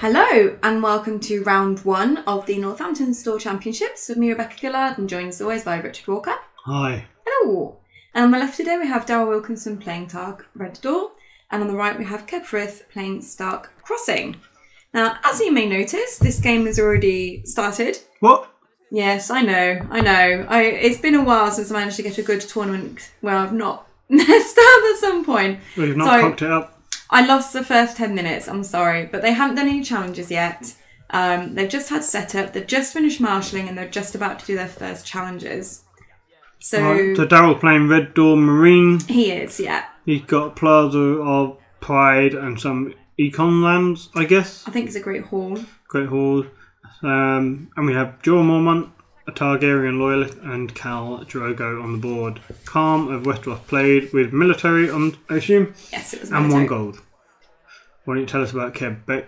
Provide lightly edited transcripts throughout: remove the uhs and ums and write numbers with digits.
Hello and welcome to round one of the Northampton Store Championships with me, Rebecca Gillard, and joined as always by Richard Walker. Hi. Hello. And on my left today we have Darryl Wilkinson playing Targ Red Door, and on the right we have Keb Frith playing Stark Crossing. Now, as you may notice, this game has already started. What? Yes, I know. It's been a while since I managed to get a good tournament where I've not messed up at some point. Well, you've not cocked it up. I lost the first 10 minutes, I'm sorry, but they haven't done any challenges yet. They've just had setup, they've just finished marshalling, and they're just about to do their first challenges. So, So Darryl playing Red Door Meereen. He is, yeah. He's got Plaza of Pride and some Econ lands, I guess. I think it's a great haul. Great Hall. And we have Jorah Mormont, a Targaryen loyalist, and Khal Drogo on the board. Calm of Westeros played with military, I assume? Yes, it was and military. 1 gold. Why don't you tell us about Keb, Beck?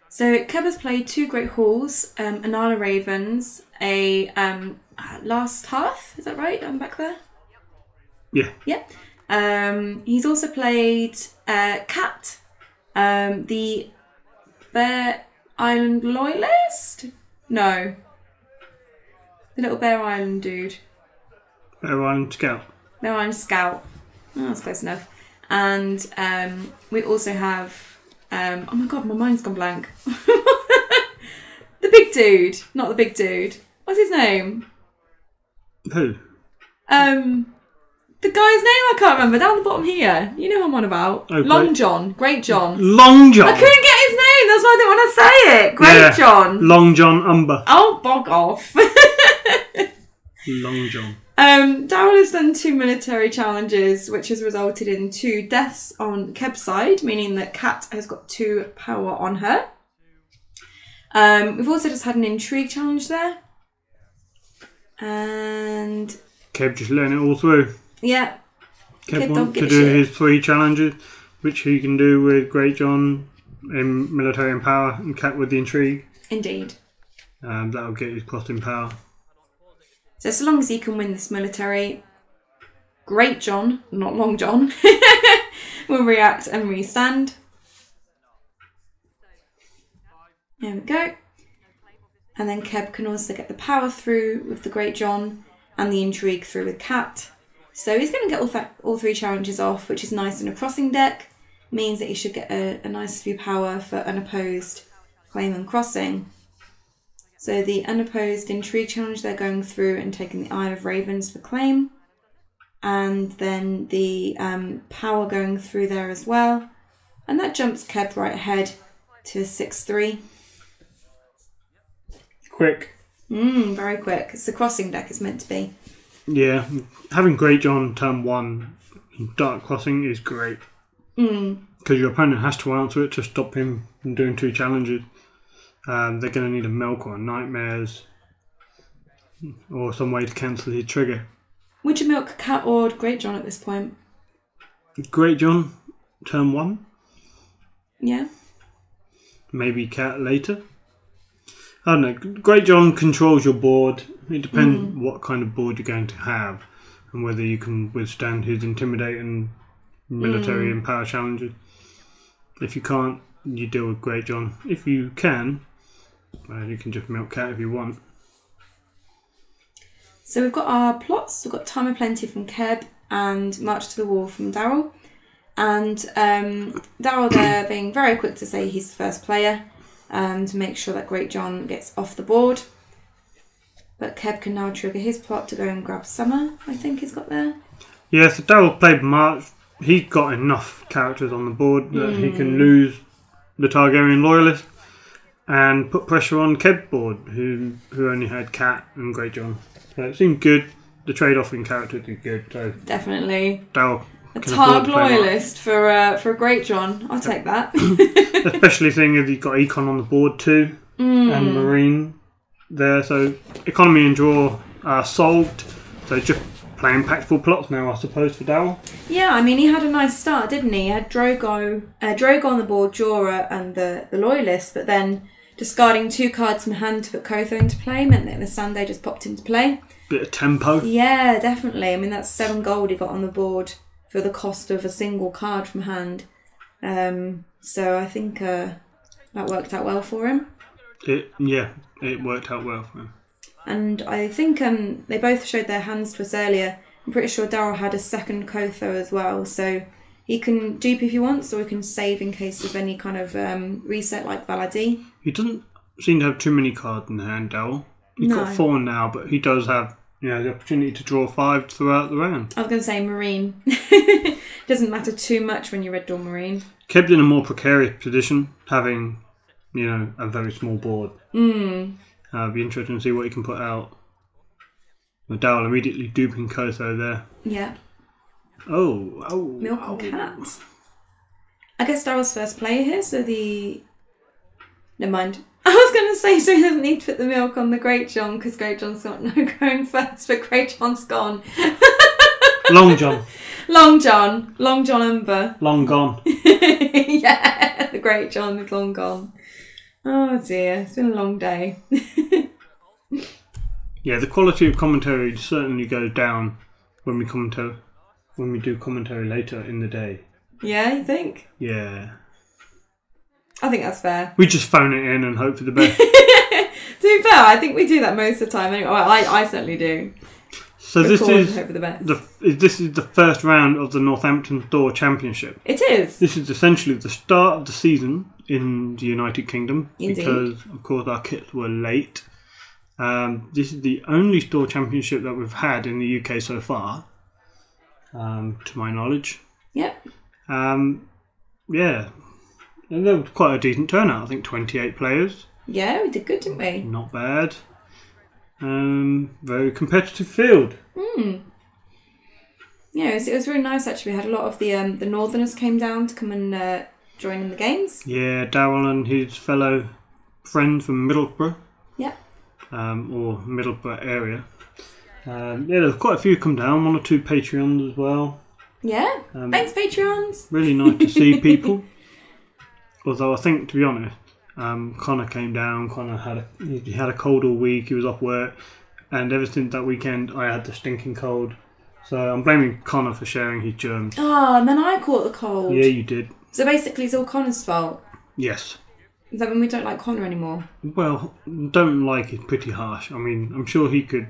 So Keb has played 2 great halls, Anala Ravens, a Last Hearth, is that right? I'm back there? Yeah. Yeah. He's also played Cat, the Bear Island Loyalist? No. The little Bear Island dude. Bear Island Scout. Bear Island Scout. Oh, that's close enough. And we also have... oh my god, my mind's gone blank. The big dude. Not the big dude. What's his name? Who? The guy's name I can't remember. Down the bottom here. You know who I'm on about. Oh, Long John. Great John. Long John. I couldn't get his name. That's why I didn't want to say it. Great John. Long John Umber. Oh, bog off. Long John. Darryl has done 2 military challenges, which has resulted in 2 deaths on Keb's side, meaning that Kat has got 2 power on her. We've also just had an intrigue challenge there. And... Keb just letting it all through. Yeah. Keb wants to do his 3 challenges, which he can do with Great John in military and power, and Kat with the intrigue. Indeed. That'll get his crossing power. So long as he can win this military, Great John, not Long John, will react and restand. There we go. And then Keb can also get the power through with the Great John and the intrigue through with Cat. So he's going to get all 3 challenges off, which is nice in a crossing deck. Means that he should get a nice few power for unopposed claim and crossing. So the unopposed intrigue challenge, they're going through and taking the Isle of Ravens for claim. And then the power going through there as well. And that jumps Keb right ahead to 6-3. Quick. Very quick. It's the crossing deck it's meant to be. Yeah. Having Great John turn 1 in Dark Crossing is great. Because your opponent has to answer it to stop him from doing 2 challenges. They're going to need a milk or a nightmares or some way to cancel his trigger. Would you milk Cat or Great John at this point? Great John, turn 1. Yeah. Maybe Cat later. I don't know. Great John controls your board. It depends what kind of board you're going to have and whether you can withstand his intimidating military and power challenges. If you can't, you deal with Great John. If you can, you can just milk Cat if you want. So we've got our plots. We've got Time of Plenty from Keb and March to the Wall from Darryl. And Darryl there being very quick to say he's the first player to make sure that Great John gets off the board. But Keb can now trigger his plot to go and grab Summer, I think he's got there. Yeah, so Darryl played March. He's got enough characters on the board that he can lose the Targaryen loyalist and put pressure on Keb's board, who only had Cat and Great John. So it seemed good. The trade-off in characters is good. So definitely. Darryl a Targ loyalist for a Great John. I'll take that. Especially seeing as you've got Econ on the board too, and Meereen there. So economy and draw are solved. So just playing impactful plots now, I suppose, for Darryl. Yeah, I mean, he had a nice start, didn't he? He had Drogo on the board, Jorah, and the Loyalist, but then discarding 2 cards from hand to put Kotho into play meant that the Sunday just popped into play. Bit of tempo. Yeah, definitely. I mean, that's 7 gold he got on the board for the cost of a single card from hand. So I think That worked out well for him. It worked out well for him. And I think they both showed their hands to us earlier. I'm pretty sure Daryl had a second Kotho as well, so he can dupe if he wants, or he can save in case of any kind of reset like Valadi. He doesn't seem to have too many cards in hand, Daryl. He's got 4 now, but he does have the opportunity to draw 5 throughout the round. I was going to say Meereen. Doesn't matter too much when you Red Door Meereen. Keb's in a more precarious position, having a very small board. It'll be interesting to see what he can put out. Daryl immediately duping Kotho there. Yeah. Oh. Milk and Cat. I guess Daryl's first player here, so never mind. I was going to say, so he doesn't need to put the milk on the Great John, because Great John's got no going first, but Great John's gone. Long John. Long John Umber. Long gone. Yeah, the Great John is long gone. Oh dear, it's been a long day. Yeah, the quality of commentary certainly goes down when we do commentary later in the day. Yeah, you think? Yeah. I think that's fair. We just phone it in and hope for the best. To be fair, I think we do that most of the time. Anyway, well, I certainly do. So this is hope for the best. This is the first round of the Northampton Store Championship. It is. This is essentially the start of the season in the United Kingdom. Indeed. Because, of course, our kits were late. This is the only store championship that we've had in the UK so far, to my knowledge. Yep. Yeah. And there was quite a decent turnout. I think 28 players. Yeah, we did good, didn't we? Not bad. Very competitive field. Yeah, it was really nice actually. We had a lot of the Northerners came down to come and join in the games. Yeah, Daryl and his fellow friends from Middlesbrough. Yeah. Or Middlesbrough area. There's quite a few come down. 1 or 2 Patreons as well. Yeah. Thanks, Patreons. Really nice to see people. Although I think, to be honest, Connor came down. Connor had a cold all week. He was off work, and ever since that weekend, I had the stinking cold. So I'm blaming Connor for sharing his germs. Oh, and then I caught the cold. Yeah, you did. So basically, it's all Connor's fault. Yes. Is that when we don't like Connor anymore? Well, don't like is pretty harsh. I mean, I'm sure he could,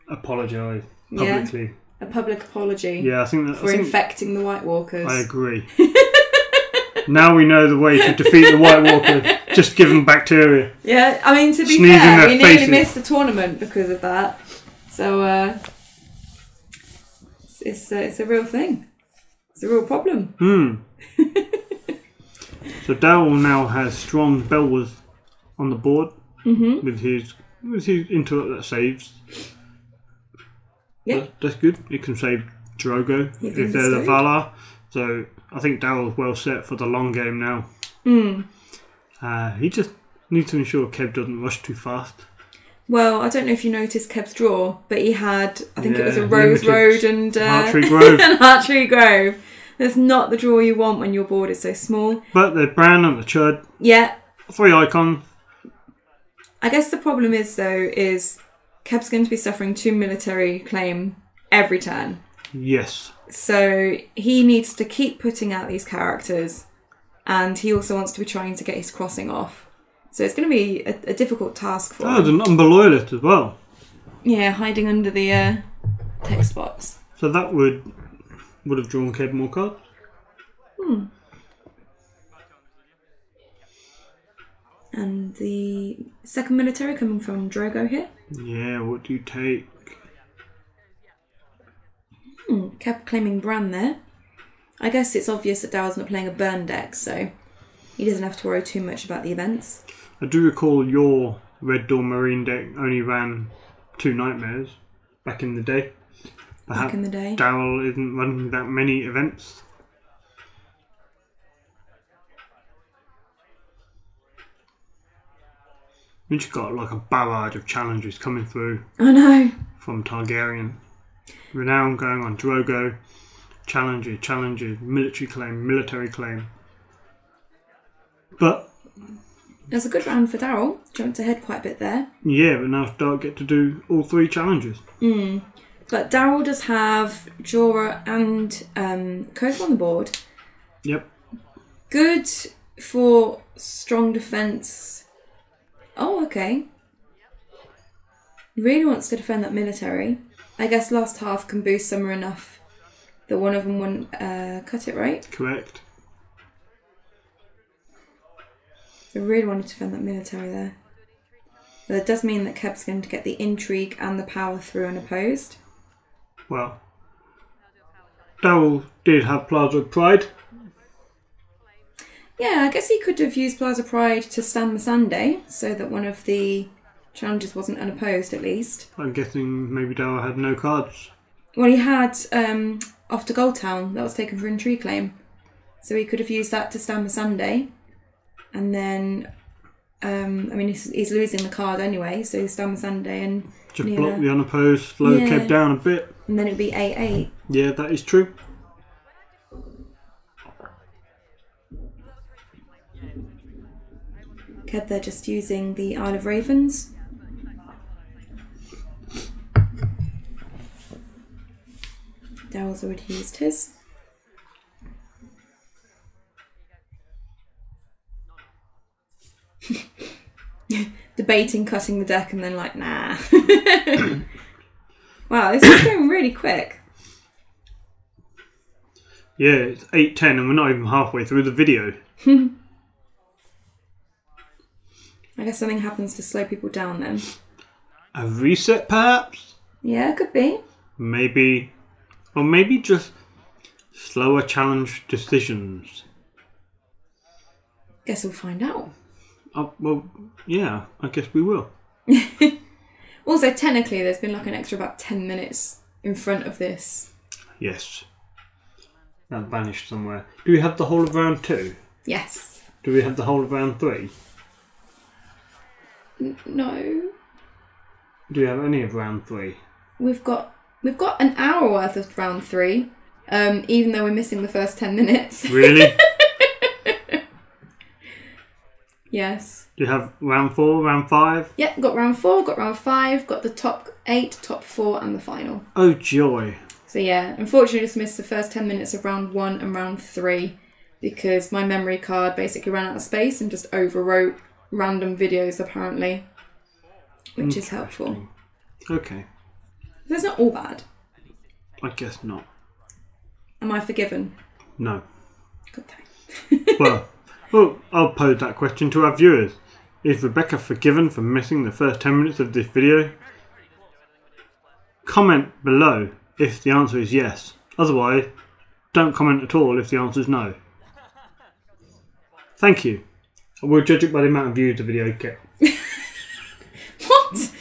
apologise publicly. Yeah, a public apology. Yeah, I think infecting the White Walkers. I agree. Now we know the way to defeat the White Walkers. Just give them bacteria. Yeah, I mean, to be Sneeze fair, we nearly missed the tournament because of that. So, it's a real thing. It's a real problem. So Daryl now has strong Belwas on the board with his interrupt that saves. Yeah, that's good. It can save Drogo if they're the Valar. So I think Daryl's well set for the long game now. He just needs to ensure Keb doesn't rush too fast. Well, I don't know if you noticed Keb's draw, but he had, I think it was a Rose Road and Archery Grove. and Archery Grove. That's not the draw you want when your board is so small. But the Bran and the Chud. Yeah. 3 icons. I guess the problem is Keb's going to be suffering 2 military claim every turn. Yes. So he needs to keep putting out these characters, and he also wants to be trying to get his crossing off. So it's going to be a difficult task for him. Oh, there's an Umber Loyalist as well. Yeah, hiding under the text box. So that would have drawn Keb more cards. And the second military coming from Drogo here. Yeah, what do you take? Kept claiming Bran there. I guess it's obvious that Daryl's not playing a burn deck, so he doesn't have to worry too much about the events. I do recall your Red Door Meereen deck only ran 2 Nightmares back in the day. Perhaps back in the day. Daryl isn't running that many events. We just got like a barrage of challenges coming through. I know. From Targaryen. Renown going on Drogo. Challenges, military claim. But it was a good round for Daryl. Jumped ahead quite a bit there. Yeah, but now Stark get to do all 3 challenges. But Daryl does have Jorah and Koth on the board. Yep. Good for strong defence. Oh, okay. Really wants to defend that military. I guess last half can boost summer enough that one of them wouldn't cut it, right? Correct. I really want to defend that military there. But it does mean that Keb's going to get the intrigue and the power through unopposed. Well, Darryl did have Plaza Pride. Yeah, I guess he could have used Plaza Pride to stand the Sunday so that one of the challenges wasn't unopposed at least. I'm guessing maybe Darryl had no cards. Well, he had off to Goldtown that was taken for intrigue claim. So he could have used that to stand the Sunday. And then, he's losing the card anyway, so he's stand the Sunday and... Just block the unopposed, slow Keb down a bit. And then it'd be 8-8. Yeah, that is true. Keb, they're just using the Isle of Ravens. Darryl's already used his. Debating cutting the deck and then like, nah. Wow, this is going really quick. Yeah, it's 8:10 and we're not even halfway through the video. I guess something happens to slow people down then. A reset perhaps? Yeah, could be. Maybe. Or maybe just slower challenge decisions. Guess we'll find out. Well, yeah, I guess we will. Also, technically, there's been like an extra about 10 minutes in front of this. Yes. That vanished somewhere. Do we have the whole of round 2? Yes. Do we have the whole of round 3? No. Do we have any of round 3? We've got an hour worth of round 3, even though we're missing the first 10 minutes. Really? Yes. Do you have round 4, round 5? Yep, got round 4, got round 5, got the top 8, top 4 and the final. Oh joy. So yeah, unfortunately just missed the first 10 minutes of round 1 and round 3 because my memory card basically ran out of space and just overwrote random videos apparently, which is helpful. Okay. That's not all bad. I guess not. Am I forgiven? No. Good thing. Well, I'll pose that question to our viewers. Is Rebecca forgiven for missing the first 10 minutes of this video? Comment below if the answer is yes. Otherwise, don't comment at all if the answer is no. Thank you. We'll judge it by the amount of views the video gets. What?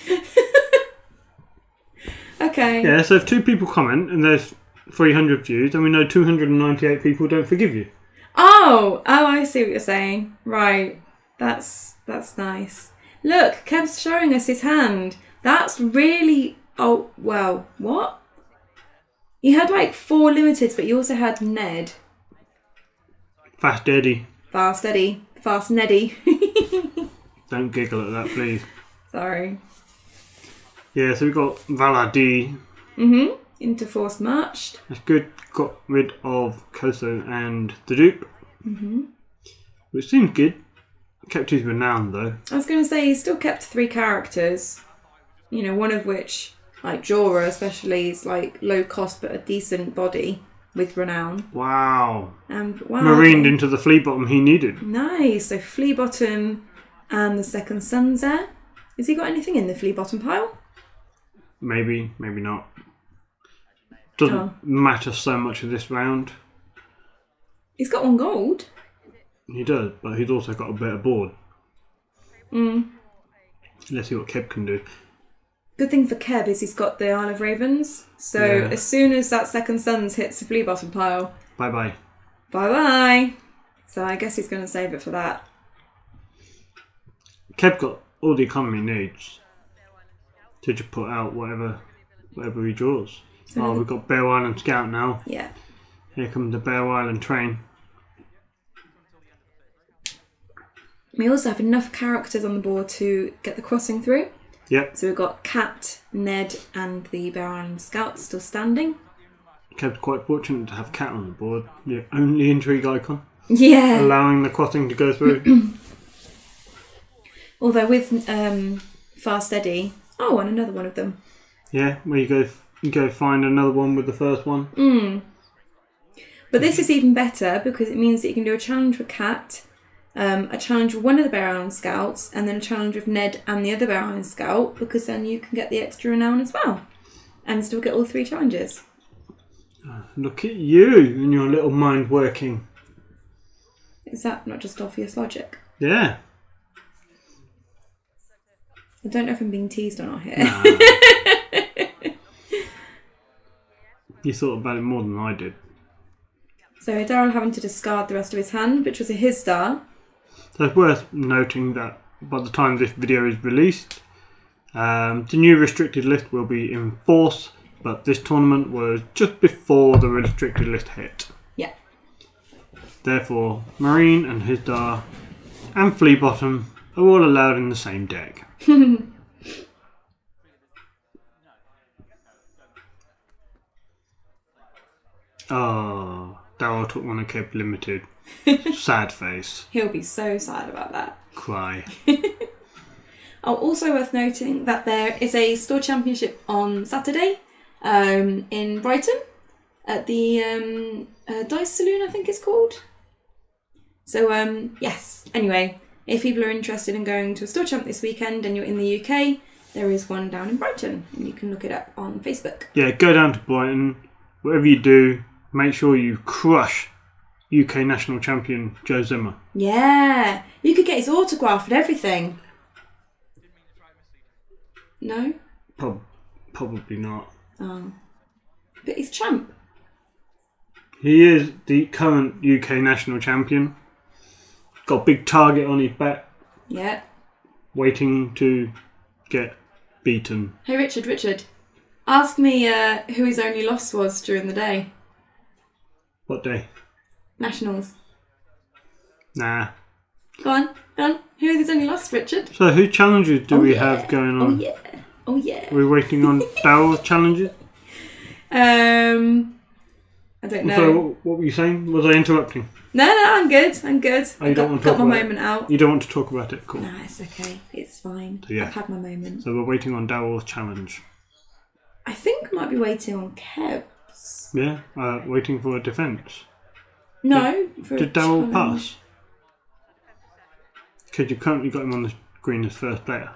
Okay. Yeah, so if 2 people comment and there's 300 views, then we know 298 people don't forgive you. Oh, I see what you're saying. Right. That's nice. Look, Kev's showing us his hand. That's really... Oh, well, what? You had like 4 limiteds, but you also had Ned. Fast Eddie. Fast Eddie. Fast Neddy. Don't giggle at that, please. Sorry. Yeah, so we've got Valadi. Into Force Marched. That's good. Got rid of Koso and the dupe. Which seems good. Kept his renown though. I was going to say, he still kept 3 characters. You know, one of which, like Jorah especially, is like low cost but a decent body with renown. Wow. And wow. Mareened into the flea bottom he needed. Nice. So flea bottom and the second sun's there. Has he got anything in the flea bottom pile? Maybe, maybe not. Doesn't matter so much of this round. He's got 1 gold. He does, but he's also got a better board. Let's see what Keb can do. Good thing for Keb is he's got the Isle of Ravens. So as soon as that second suns hits the flea bottom pile... Bye-bye. Bye-bye. So I guess he's going to save it for that. Keb got all the economy needs to just put out whatever he draws. So we've got Bear Island Scout now. Yeah. Here comes the Bear Island train. We also have enough characters on the board to get the crossing through. Yep. So we've got Cat, Ned and the Bear Island Scout still standing. Keb's quite fortunate to have Cat on the board, the only intrigue icon. Yeah. allowing the crossing to go through. Although with Fast Eddie... Oh, and another one of them. Yeah, where you go find another one with the first one. But this is even better because it means that you can do a challenge with Kat, a challenge with one of the Bear Island Scouts, and then a challenge with Ned and the other Bear Island Scout, because then you can get the extra renown as well. And still get all 3 challenges. Look at you and your little mind working. Is that not just obvious logic? Yeah. I don't know if I'm being teased or not here. Nah. You thought about it more than I did. So Daryl having to discard the rest of his hand, which was a his star. So it's worth noting that by the time this video is released, the new restricted list will be in force, but this tournament was just before the restricted list hit. Yeah. Therefore, Meereen and his star and Fleabottom are all allowed in the same deck. Oh, Daryl took one of Keb Limited. Sad face. He'll be so sad about that. Cry. Oh, also worth noting that there is a store championship on Saturday in Brighton at the Dice Saloon, I think it's called. So, yes. Anyway, if people are interested in going to a store champ this weekend and you're in the UK, there is one down in Brighton. And you can look it up on Facebook. Yeah, go down to Brighton. Whatever you do, make sure you crush UK national champion Joe Zimmer. Yeah. You could get his autograph and everything. No? Probably not. Oh. But he's champ. He is the current UK national champion. Got a big target on his back. Yeah. Waiting to get beaten. Hey Richard. Ask me who his only loss was during the day. What day? Nationals. Nah. Go on. Who is his only loss, Richard? So who challenges do we have going on? Oh yeah. Are we waiting on Daryl's challenges? I don't know. So what were you saying? Was I interrupting? No, I'm good. Oh, you don't want to got talk my about moment out. You don't want to talk about it? Cool. No, it's okay. It's fine. So, yeah. I've had my moment. So we're waiting on Daryl's challenge. I think I might be waiting on Keb's. Yeah, waiting for a defence. No. Did Daryl pass? Because you currently got him on the screen as first player.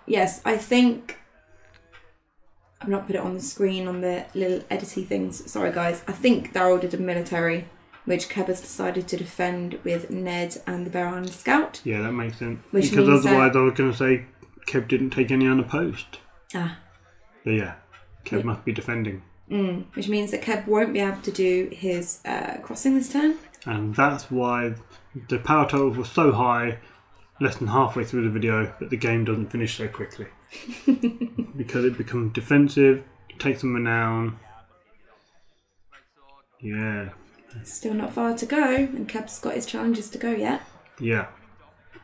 Yes. I think I've not put it on the screen on the little edity things. Sorry, guys. I think Daryl did a military, which Keb has decided to defend with Ned and the Bear Island Scout. Yeah, that makes sense. Which because means otherwise I was going to say Keb didn't take any unopposed. Ah. But yeah, Keb must be defending. Which means that Keb won't be able to do his crossing this turn. And that's why the power total was so high less than halfway through the video that the game doesn't finish so quickly. Because it becomes defensive, takes some renown. Yeah. Still not far to go, and Keb's got his challenges to go yet. Yeah.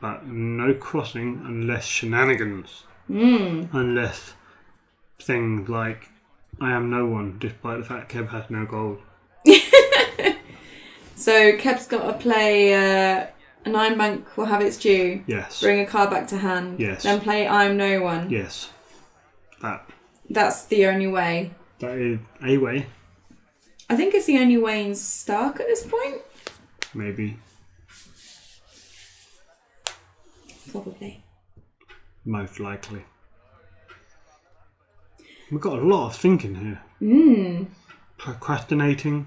But no crossing unless shenanigans. Unless things like I am no one, despite the fact Keb has no gold. So Keb's got to play a 9-bank will have its due. Yes. Bring a card back to hand. Yes. Then play I'm no one. Yes. That's the only way. That is a way. I think it's the only way in Stark at this point. Maybe. Probably. Most likely. We've got a lot of thinking here. Procrastinating.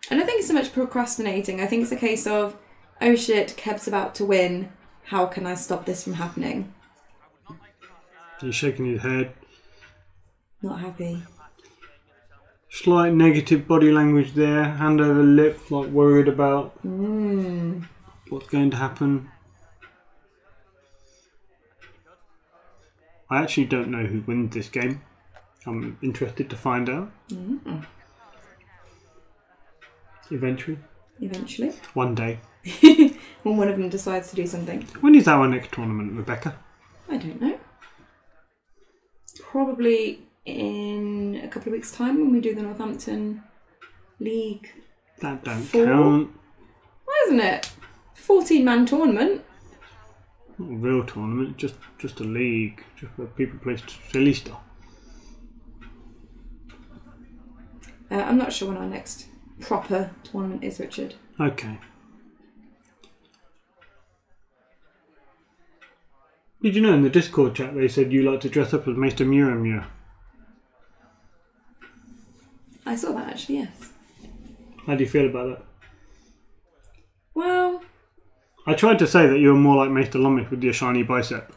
I don't think it's so much procrastinating. I think it's a case of, oh shit, Keb's about to win. How can I stop this from happening? He's shaking his head. Not happy. Slight negative body language there. Hand over lip, like worried about what's going to happen. I actually don't know who wins this game. I'm interested to find out. Eventually. One day. When one of them decides to do something. When is our next tournament, Rebecca? I don't know. Probably in a couple of weeks' time when we do the Northampton League. That don't 4? count. Why isn't it? 14-man tournament. Not a real tournament, just a league. Just where people play silly stuff. I'm not sure when our next proper tournament is, Richard. Okay. Did you know in the Discord chat they said you like to dress up as Mr. Meereen? I saw that actually, yes. How do you feel about that? Well, I tried to say that you were more like Mr. Lummick with your shiny bicep.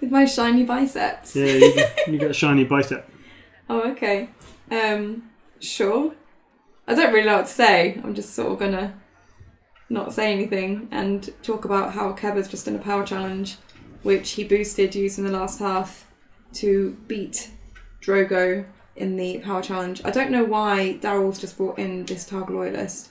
with my shiny biceps. Yeah, you got a shiny bicep. Oh, okay. Sure. I don't really know what to say. I'm just sort of gonna not say anything and talk about how Keba's just done a power challenge, which he boosted using the last half to beat Drogo in the power challenge. I don't know why Daryl's just brought in this Targ loyalist.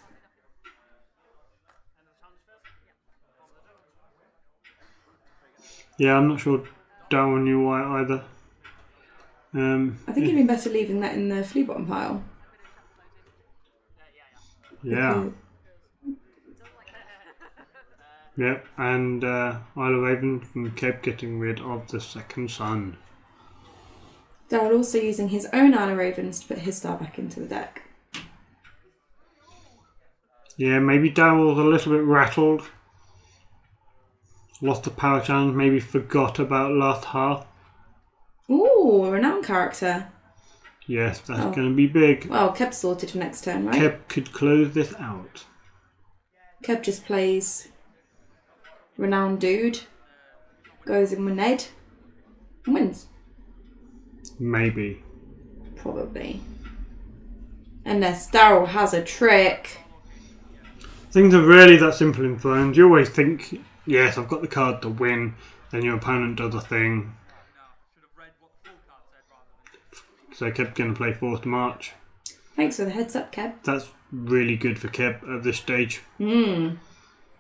Yeah, I'm not sure Daryl knew why either. I think it'd been better leaving that in the flea bottom pile. Yeah. Yep, and Isle of Raven kept getting rid of the second son. Daryl also using his own Isle of Ravens to put his star back into the deck. Yeah, maybe Daryl's a little bit rattled. Lost the power challenge, maybe forgot about last half. Ooh, a renowned character. Yes, that's going to be big. Well, Keb's sorted for next turn, right? Keb could close this out. Keb just plays renowned dude, goes in with Ned, and wins. Maybe. Probably. Unless Daryl has a trick. Things are really that simple in Thrones. You always think, yes, I've got the card to win, then your opponent does a thing. So Keb's going to play Forced March. Thanks for the heads up, Keb. That's really good for Keb at this stage. Yeah,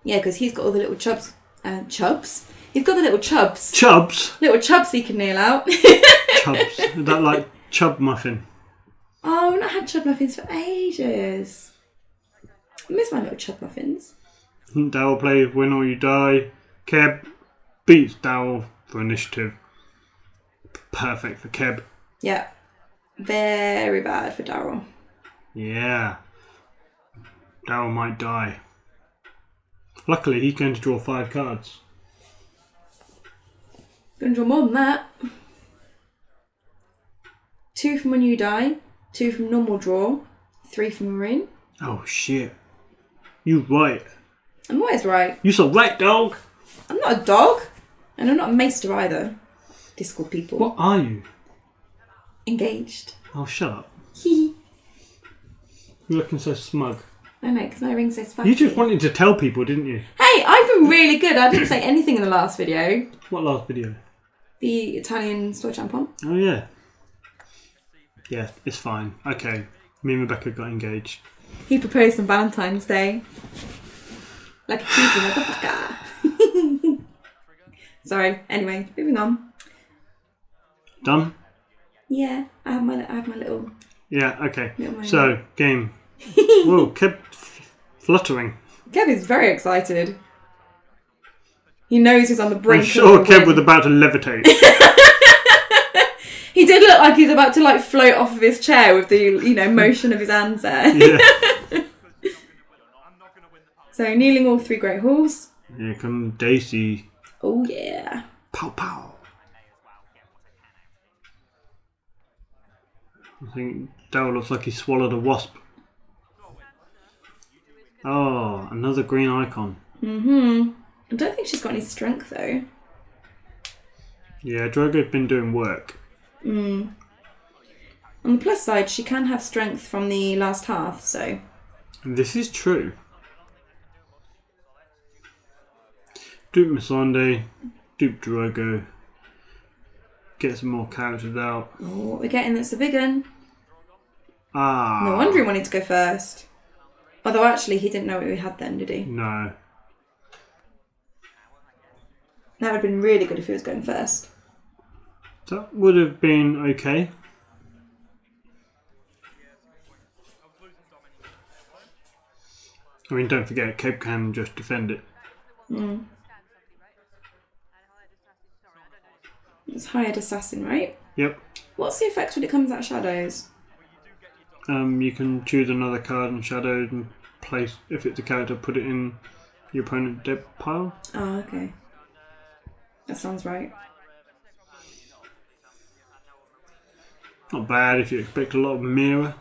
because he's got all the little chubs. Chubs? He's got the little chubs. Chubs? Little chubs he can nail out. Chubs. Is that like chub muffin? Oh, we've not had chub muffins for ages. I miss my little chub muffins. Daryl plays Win or You Die. Keb beats Daryl for initiative. Perfect for Keb. Yeah. Very bad for Daryl. Yeah. Daryl might die. Luckily, he's going to draw 5 cards. Gonna draw more than that. 2 from When You Die, 2 from Normal Draw, 3 from Meereen. Oh, shit. You right. I'm always right. You so right, dog. I'm not a dog. And I'm not a maester either. Discord people. What are you? Engaged. Oh, shut up. Hee. You're looking so smug. I know, because my ring's so spiky. You just wanted to tell people, didn't you? Hey, I've been really good. I didn't say anything in the last video. What last video? The Italian Store Championship. Oh, yeah. Yeah, it's fine. Okay. Me and Rebecca got engaged. He proposed on Valentine's Day. Like a cheesy motherfucker. Sorry. Anyway, moving on. Done? Yeah, I have my little... Yeah, okay. Little So, game. Whoa, kept fluttering. Kev is very excited. He knows he's on the brink. I'm sure Kev was about to levitate. He did look like he's about to like float off of his chair with the motion of his hands there. Yeah. So kneeling all 3 great halls. Here comes Daisy. Oh yeah. Pow pow. I think Daryl looks like he swallowed a wasp. Oh, another green icon. I don't think she's got any strength though. Yeah, Drogo's been doing work. On the plus side, she can have strength from the last half, so... This is true. Dupe Missandei, dupe Drogo. Get some more characters out. Oh, what we're getting, that's a big one. Ah. No wonder he wanted to go first. Although actually, he didn't know what we had then, did he? No. That would have been really good if he was going first. That would have been okay. I mean, don't forget, Keb can just defend it. Mm. It's hired assassin, right? Yep. What's the effect when it comes out shadows? You can choose another card in shadows and place, if it's a character, put it in your opponent's dead pile. Oh, okay. That sounds right. Not bad if you expect a lot of mirror.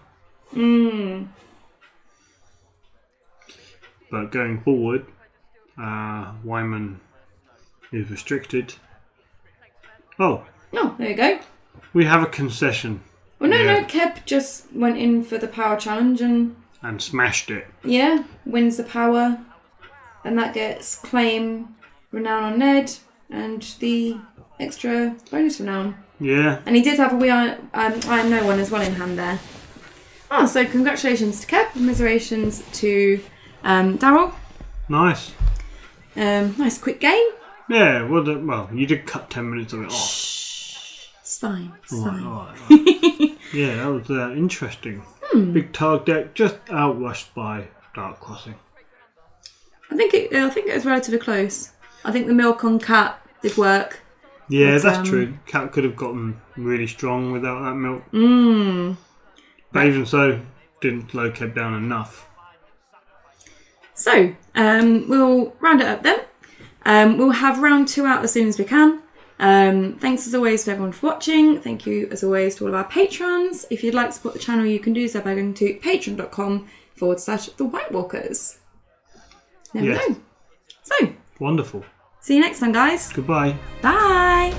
But going forward, Wyman is restricted. Oh, there you go. we have a concession. Well, no, Keb just went in for the power challenge and smashed it. Yeah, wins the power, and that gets claim, renown on Ned, and the extra bonus renown. Yeah. And he did have a I am no one as well in hand there. Oh, so congratulations to Keb, commiserations to Daryl. Nice. Nice quick game. Yeah, well, you did cut 10 minutes of it off. Shh. It's fine. It's fine. All right. Yeah, that was interesting. Big Targ deck, just outrushed by Dark Crossing. I think it was relatively close. I think the milk on Cat did work. Yeah, that's true. Cat could have gotten really strong without that milk. But even so, didn't slow Keb down enough. So, we'll round it up then. We'll have round 2 out as soon as we can. Thanks as always to everyone for watching. Thank you as always to all of our patrons. If you'd like to support the channel, you can do so by going to patreon.com/The White Walkers. There we go. So, wonderful. see you next time, guys. Goodbye. Bye.